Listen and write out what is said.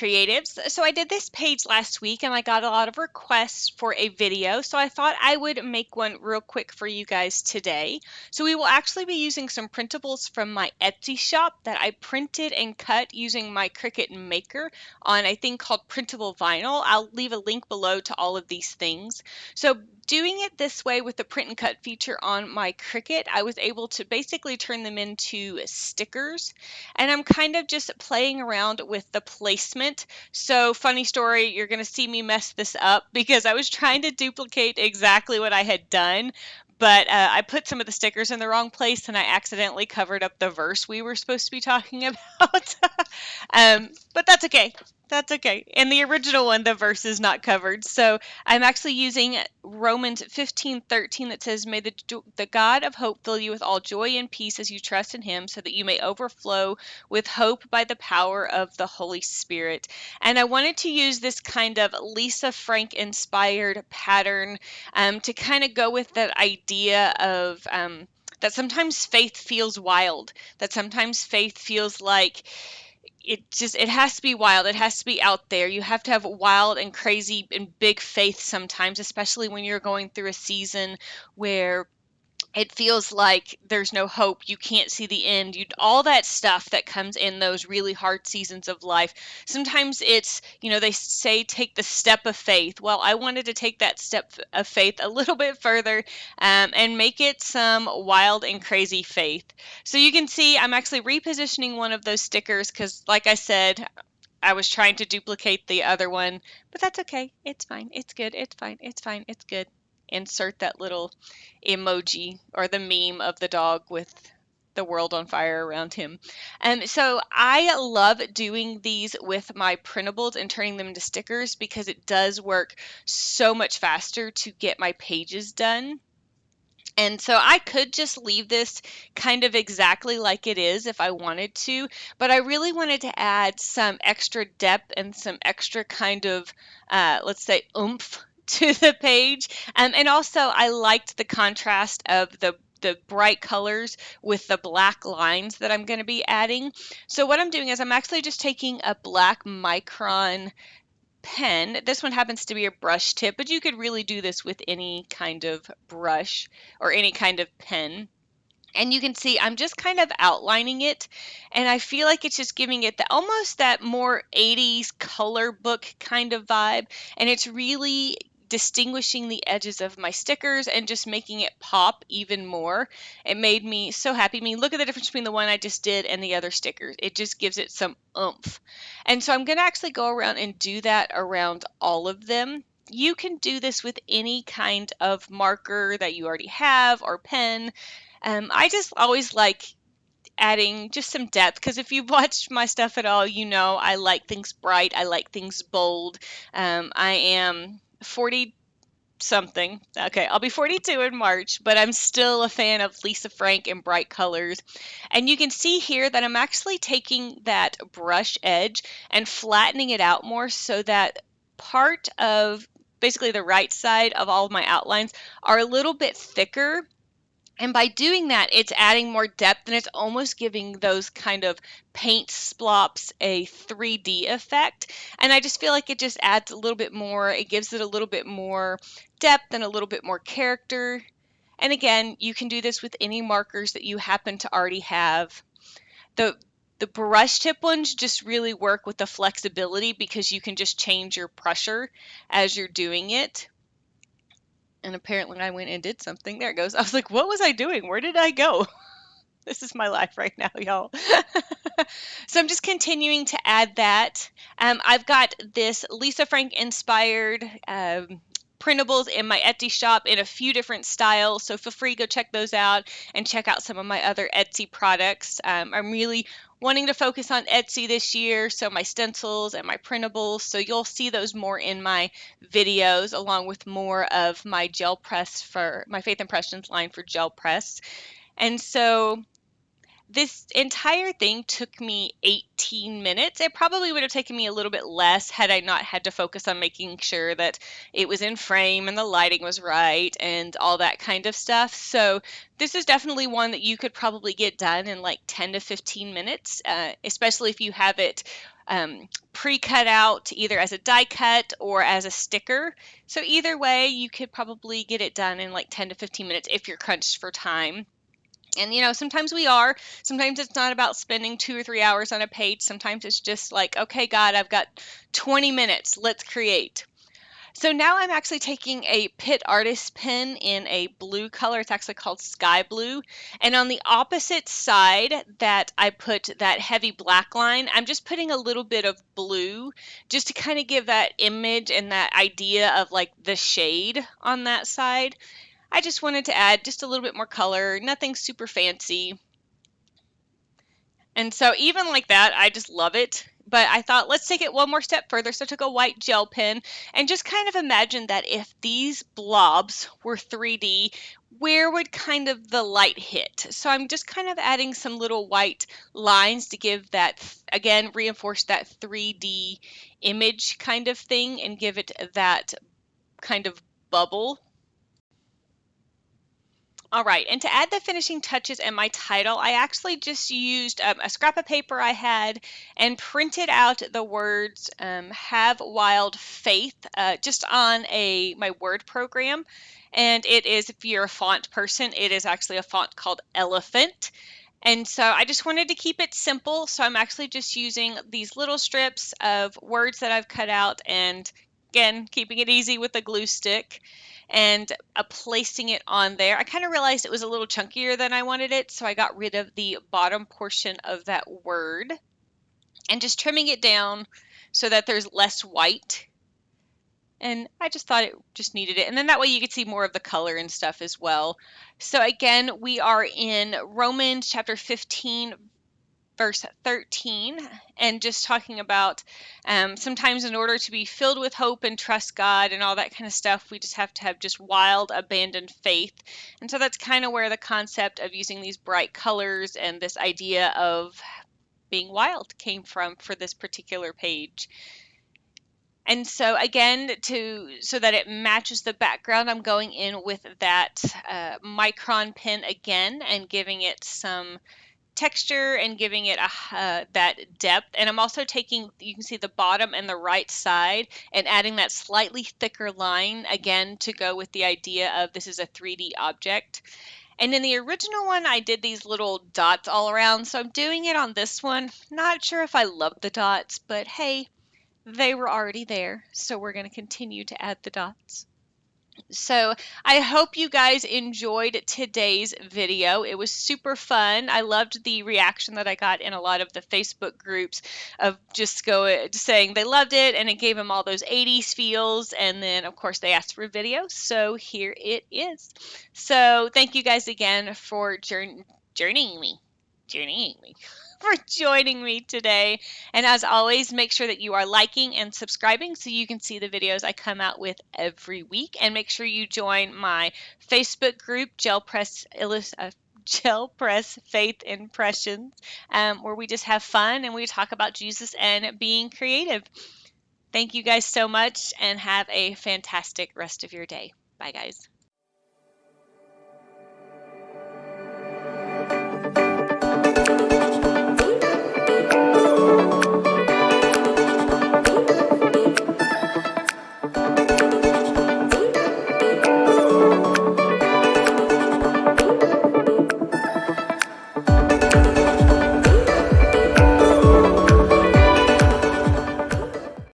creatives. So I did this page last week and I got a lot of requests for a video. So I thought I would make one real quick for you guys today. So we will actually be using some printables from my Etsy shop that I printed and cut using my Cricut Maker on a thing called printable vinyl. I'll leave a link below to all of these things. So doing it this way with the print and cut feature on my Cricut, I was able to basically turn them into stickers. And I'm kind of just playing around with the placement. So funny story, you're going to see me mess this up because I was trying to duplicate exactly what I had done. But I put some of the stickers in the wrong place and I accidentally covered up the verse we were supposed to be talking about. But that's okay. That's okay. In the original one, the verse is not covered. So I'm actually using Romans 15:13 that says, "May the God of hope fill you with all joy and peace as you trust in him, so that you may overflow with hope by the power of the Holy Spirit." And I wanted to use this kind of Lisa Frank inspired pattern to kind of go with that idea of that sometimes faith feels wild, that sometimes faith feels like it has to be wild. It has to be out there. You have to have wild and crazy and big faith sometimes, especially when you're going through a season where it feels like there's no hope. You can't see the end. All that stuff that comes in those really hard seasons of life. Sometimes it's, they say take the step of faith. Well, I wanted to take that step of faith a little bit further and make it some wild and crazy faith. So you can see I'm actually repositioning one of those stickers because, like I said, I was trying to duplicate the other one, but that's okay. It's fine. It's good. It's fine. It's fine. It's good. Insert that little emoji or the meme of the dog with the world on fire around him. So I love doing these with my printables and turning them into stickers because it does work so much faster to get my pages done. And so I could just leave this kind of exactly like it is if I wanted to, but I really wanted to add some extra depth and some extra kind of, let's say, oomph to the page. And also I liked the contrast of the bright colors with the black lines that I'm going to be adding. So what I'm doing is I'm actually just taking a black Micron pen. This one happens to be a brush tip, but you could really do this with any kind of brush or any kind of pen. And you can see I'm just kind of outlining it, and I feel like it's just giving it almost that more 80s color book kind of vibe, and it's really distinguishing the edges of my stickers and just making it pop even more. It made me so happy. I mean, look at the difference between the one I just did and the other stickers. It just gives it some oomph. And so I'm going to actually go around and do that around all of them. You can do this with any kind of marker that you already have or pen. I just always like adding just some depth because if you've watched my stuff at all, you know I like things bright. I like things bold. I am 40 something. Okay, I'll be 42 in March, but I'm still a fan of Lisa Frank and bright colors. And you can see here that I'm actually taking that brush edge and flattening it out more so that part of basically the right side of all of my outlines are a little bit thicker. And by doing that, it's adding more depth and it's almost giving those kind of paint splops a 3D effect. And I just feel like it just adds a little bit more, it gives it a little bit more depth and a little bit more character. And again, you can do this with any markers that you happen to already have. The brush tip ones just really work with the flexibility because you can just change your pressure as you're doing it. And apparently I went and did something. There it goes. I was like, what was I doing? Where did I go? This is my life right now, y'all. So I'm just continuing to add that. I've got this Lisa Frank inspired printables in my Etsy shop in a few different styles, so feel free to go check those out and check out some of my other Etsy products. I'm really wanting to focus on Etsy this year, so my stencils and my printables, so you'll see those more in my videos along with more of my gel press for my Faith Impressions line for gel press. And so this entire thing took me 18 minutes. It probably would have taken me a little bit less had I not had to focus on making sure that it was in frame and the lighting was right and all that kind of stuff. So this is definitely one that you could probably get done in like 10 to 15 minutes, especially if you have it pre-cut out either as a die cut or as a sticker. So either way, you could probably get it done in like 10 to 15 minutes if you're crunched for time. And sometimes we are. Sometimes it's not about spending 2 or 3 hours on a page. Sometimes it's just like, okay, God, I've got 20 minutes. Let's create. So now I'm actually taking a Pitt artist pen in a blue color. It's actually called sky blue. And on the opposite side that I put that heavy black line, I'm just putting a little bit of blue just to kind of give that image and that idea of like the shade on that side. I just wanted to add just a little bit more color, nothing super fancy. And so even like that, I just love it. But I thought, let's take it one more step further. So I took a white gel pen and just kind of imagined that if these blobs were 3D, where would kind of the light hit? So I'm just kind of adding some little white lines to give that, again, reinforce that 3D image kind of thing and give it that kind of bubble. All right, and to add the finishing touches and my title, I actually just used a scrap of paper I had and printed out the words "Have Wild Faith" just on my Word program. And it is, if you're a font person, it is actually a font called Elephant. And so I just wanted to keep it simple. So I'm actually just using these little strips of words that I've cut out and again, keeping it easy with a glue stick and placing it on there. I kind of realized it was a little chunkier than I wanted it, so I got rid of the bottom portion of that word and just trimming it down so that there's less white. And I just thought it just needed it. And then that way you could see more of the color and stuff as well. So again, we are in Romans chapter 15, verse 13, and just talking about sometimes in order to be filled with hope and trust God and all that kind of stuff, we just have to have just wild, abandoned faith. And so that's kind of where the concept of using these bright colors and this idea of being wild came from for this particular page. And so again, so that it matches the background, I'm going in with that Micron pen again and giving it some texture and giving it that depth. And I'm also taking, you can see the bottom and the right side, and adding that slightly thicker line again to go with the idea of this is a 3D object. And in the original one, I did these little dots all around, so I'm doing it on this one. Not sure if I love the dots, but hey, they were already there, so we're going to continue to add the dots. So I hope you guys enjoyed today's video. It was super fun. I loved the reaction that I got in a lot of the Facebook groups of just saying they loved it, and it gave them all those 80s feels. And then, of course, they asked for a video. So here it is. So thank you guys again for journeying me. For joining me today. And as always, make sure that you are liking and subscribing so you can see the videos I come out with every week. And make sure you join my Facebook group, Gel Press Faith Impressions, where we just have fun and we talk about Jesus and being creative. Thank you guys so much and have a fantastic rest of your day. Bye, guys.